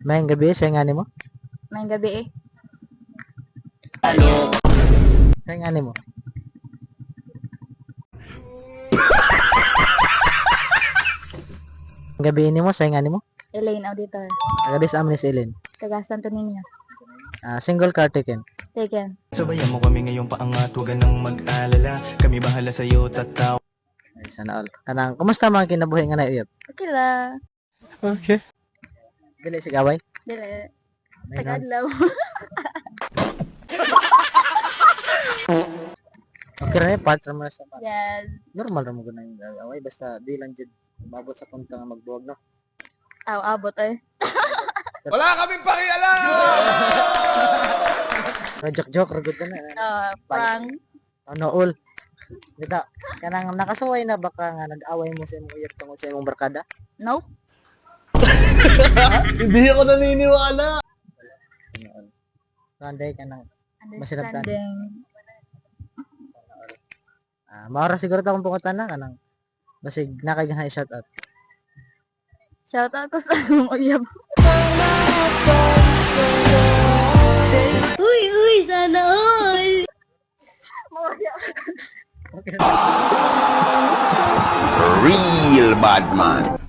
Mayang gabi, sa ngani mo? May gabi eh. Sa ngani mo? Gabi ni mo, sa ngani mo? Elaine Auditor. Agadis amin si Ellen. Taga Santo Niño. Single car taken. Taken. Sabayan mo kami ngayong paangat, huwag ka nang mag-alala. Kami bahala sa'yo, tataw. Ay, sana all. Kanang, kumusta mga kinabuhi nga na uyab? Okay la. Okay. Dili si gaway? Dili. May Taga nan- adlaw. Okay rin, parts naman sa part. Yes. Normal naman ko na yung gaway. Basta di lang dyan umabot sa punto nga magbuwag, no? Aw, abot eh. Wala kaming pakialam! Joke-joke, ragod ka na. Prank. Ano, all. Dita, kanang nakasuway na baka nga nag-away mo sa imong uyab tungkol sa imong barkada? Nope. Hindi ako naniniwala. Ano, all. So, anday ka nang Masinabtan. Understanding. maura siguro ta kung pungutan na kanang basig nakagahan i-shout out. Shout out ko sa akong uyab. Uy, sana all! Real bad man.